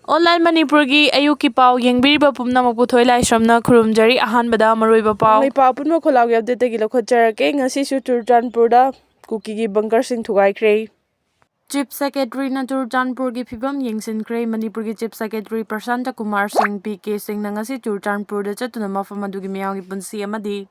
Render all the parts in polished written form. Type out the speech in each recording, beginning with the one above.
Online Manipuri ayuki pau yengbiriba pumnamok puthoi laisramna khurumjari ahanbada maroiba pau. May paapun mo kholaw update tagi lokhojarake ngasisu Churachandpurda Kuki gi bunker sing thugaikre. Chief Secretary na Churachandpur gi phibam yengsinkre Manipur gi Chief Secretary Prashanta Kumar Singh PK Singh na ngasi Churachandpur da chatuna mafam adugi miyawgi punsi amadi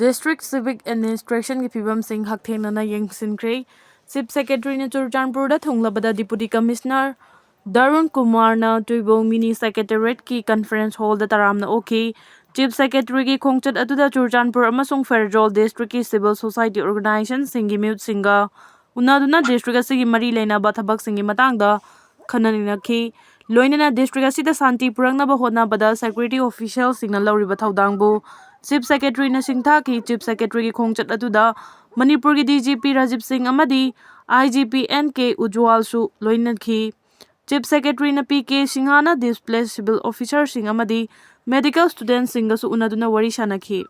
District Civic Administration gi phibam sing hakthenana yengsinkre. Chief Secretary na Churachandpur da thunglabada Deputy Commissioner Darun Kumar na Tuibong Mini Secretariat ki Conference Hall da taramna oki. Chief Secretary ki khongchat atuda Churachandpur amasung Federal District ki Civil Society Organization singi mute singa unaduna district asigi mari leinaba thabak singi matangda khananaki loinana district asida santi purangnaba hotnabada security official singna lawriba thaudangbu Chief Secretary na singtha ki Chief Secretary ki khongchat atuda Manipur ki DGP Rajiv Singh amadi IGP NK Ujwal su loinaki Chief Secretary na PK Singhana displaced civil officer sing amadi medical students singa su unaduna wari shanaki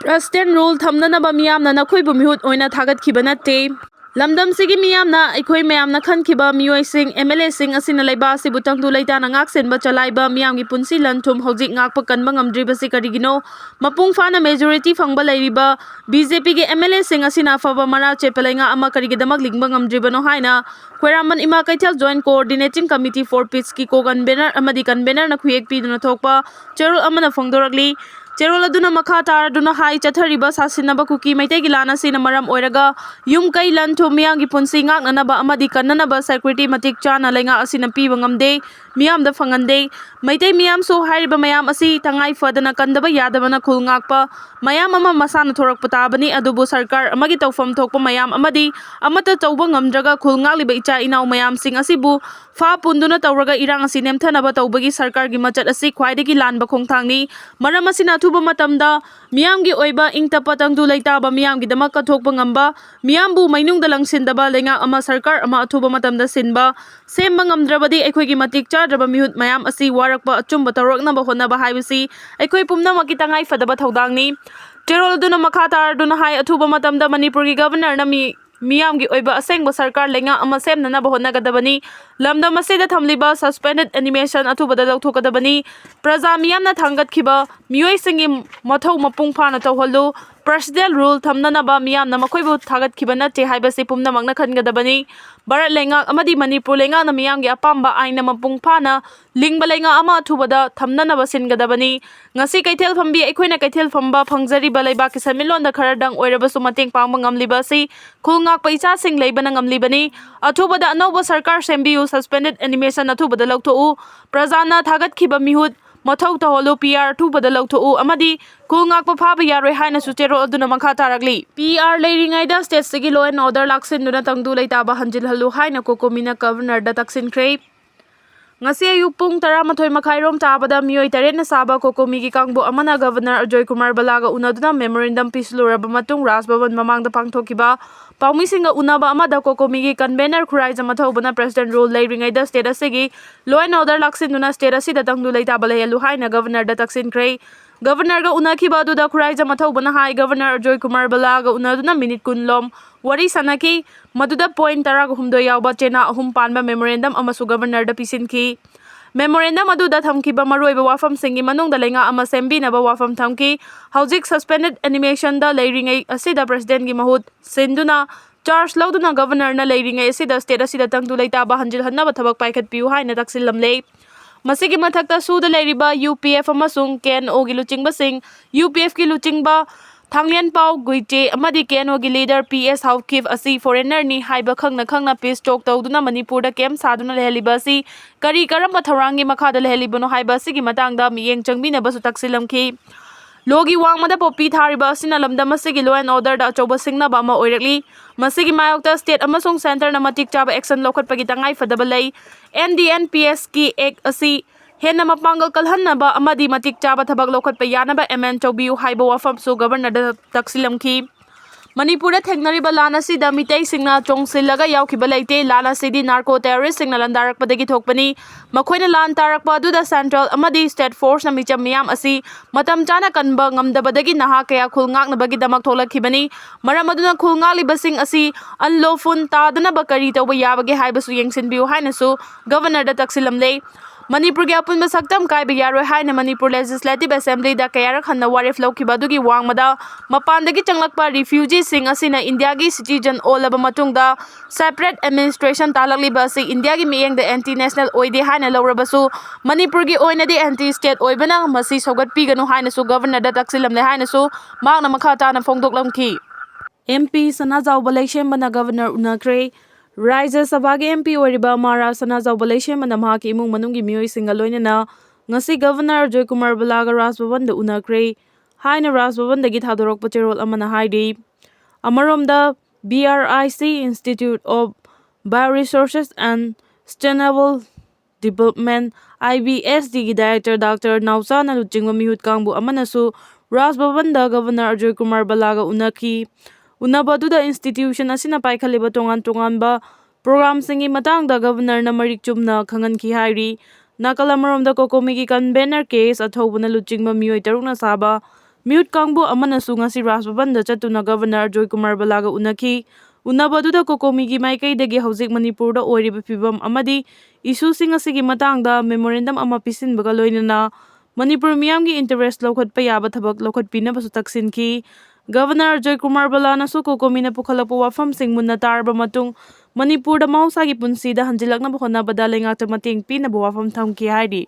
President rule thamnanaba miyamna nakhoibu mihut oina thagatkiba natte Lamdam sigi miyamna aikoi mayamna khankiba miyoi sing MLA sing asina laiba sibu tangtu leitana ngaksenba chalaiba miyamgi punsi lanthum hojik ngakpa kanba ngamdriba si karigino mapung fana majority fangba lairiba BJP gi MLA sing asina afaba mara chepalenga ama karigidamak lingba ngamdriba no haina Khweraman Ima Kaithal Joint Coordinating Committee for Peace ki co-convener amadi convener na khuyek piduna thokpa cherol amana phongdoragli Cherol aduna makha taraduna hai chathariba sasinaba Kuki Maitegi lana sina maram oiraga yum kai lan thu miyang gi punsi ngaknanaba amadi kannanaba security matik chana lenga asina piba ngamde miyam da phangande Maitai miyam so hairiba mayam asi tangai fadana kandaba yadabana khul ngakpa mayam ama masana thorak patabani adubu sarkar amagi tawfam thokpa mayam amadi amata tawba ngamdraga khul ngakliba icha inaw mayam sing asibu fa punduna tawraga irang asi nemthanaba tawbagi sarkar gi machat asi khwaidagi lanba khongthangni maram asina thuba matamda miyamgi oiba ingtapa tangdu leitaba miyamgi damak kathokpa ngamba miyambu mainungda langsindaba lenga ama sarkar ama athuba matamda sinba semba ngamdrabadi aikhoigi matik chadraba mihut mayam asi warakpa achumba tawraknaba honaba haibasi aikhoi pumnamaki tangai fadaba thaudangni Cherol duna makha taraduna hai athuba matamda Manipur gi governor na miyamgi oiba asengba sarkar lenga ama semnanaba honagadabani lamdam asida thamliba suspended animation athubada lauthokadabani praja miyamna thangatkhiba miyoi singi mathau mapung phana tawhallu presidential rule thamnanaba miyamna makhoibu thagatkiba natte haibasi pumnamakna khangadabani Bharat lenga amadi Manipur lenga na miyamgi apamba aina mapung phana lingba lenga ama athubada thamnanaba singadabani ngasi kaithel phambi aikhoina kaithel phamba phangjariba leiba ki samilonda kharadang oirabasu mateng pangba ngamliba si khulngak paisa sing leibana ngamlibani athubada anauba sarkar sembiu suspended animation athubada lauthou prajana thagatkhiba mihut mathau taholu PR thubada lauthou amadi khulngak pa phaba yaroi haina su chero aduna makha taragli PR leiringaida state sigi law and order laksin duna tangdu leitaba hanjil halu haina kokomina governor da taksin khrei ngasi ayu pung 12 makhairom tabada miyoi taren na saba kokomi gi kangbo amana governor Joy Kumar Balaga unaduna memorandum pisluraba matung Rajbhavan mamangda pangthokiba Paumi singa unaba amada kokomi gi convener Khurai jamathobana president rule leiringaida state asigi law and order laksin duna state asida tangdu leitaba lehelu haina governor da taksin khrei Governor ga unakhiba adu da Khurai jamathobana hai governor Joy Kumar Balaga unaduna minute kunlom wari sanaki maduda point 13 yawba chena ahum panba memorandum amasu governor da pisinki memorandum adu da thamkiba maroiba wafam singi manungda lenga ama sembi naba wafam thamki hojik suspended animation da leiringai asida president gi mahut sinduna charge lauduna governor na leiringai asida state asida tangdu leitaba hanjil hannaba thabak paikhat piu haina taksillamle Masigi mathakta suda leiriba UPF amasung KNO gi luchingba sing UPF ki luchingba Thanglian Pau Guiche amadi KNO gi leader PS Hawkif asi foreigner ni haiba khangna peace talk tawduna Manipur da kem saduna leheliba si kari karamba tharangi makhada lehelibono haiba sigi matangda miyeng changbina basu taksilamki Logi wangmada popi thariba asina lamdam asigi law and order da achoba singna ba ma oirakli masigi mayokta state amasung center na matik chaba action lokhatpagi tangai fadaba lei NDNPS ki ek asi henna mapangal kalhannaba amadi matik chaba thabak lokhatpa yanaba MN chobiu haiba wafam su governor da taksilamki Manipura Thengnariba Lana si da mitay singna chongsilaga yawkiba leite lana sidi narco terrorist singna landarakpadagi thokpani makhoina lan tarakpa adu da central amadi state force na micham miyam asi matam chana kanba ngamdabadagi naha kaya khulngaknabagi damak tholakhibani maram aduna khulngalibasing asi unlawful tadana bakari tawba yabage haibasu yengsinbiu hainasu governor da taksilamle Manipurgi apunba saktam kaiba yaroi haina Manipur Legislative Assembly da kayarak hanna warif laukiba adugi wangmada mapandagi changlakpa refugee sing asina India gi citizen olaba matungda separate administration talakliba asi India gi miyengda anti national oide haina laurabasu Manipurgi oinadi anti state oibana masi sogatpiganu haina su governor da taksilamle haina su magna makata na phongdoklamki MP Sanajau Balai Governor Onkhre Rajya Sabha MP Oriba Mara Sanajau Balai Mahaki Imung Manungi Miyoi Singaloina ngasi Governor Joy Kumar Balaga Rajbhavan Onkhre haina Rajbhavan dagi thadorok patirol amana haidi Amaromda BRIC Institute of Bioresources and Sustainable Development IBSD gi Director Dr. Nausana Luchingwa Mihut Kangbu Amanasu Rajbhavan Governor Joy Kumar Balaga Unaki Unabaduda institution asina paikhaliba tongan-tonganba program singi matangda governor na marik chumna khangan ki hairi nakalamarom kokomi ki convener case athobuna luchingba miyoi tarukna saba mute kangbu amana su ngasi Rajbhavan chatuna governor Joy Kumar Balaga unaki unabaduda kokomi ki maikai dagi hojik Manipur da oiriba phibam amadi issue sing asigi matangda memorandum ama pisinbaga loinana Manipur miyamgi interest lokhatpa yaba thabak lokhatpina basu taksin ki Governor Joy Kumar Balana su kokomi na pukhalapu wafam sing munna tarba matung Manipur da mausagi punsida hanjilak na bukhona badalay nga mateng pina wafam thamki haidi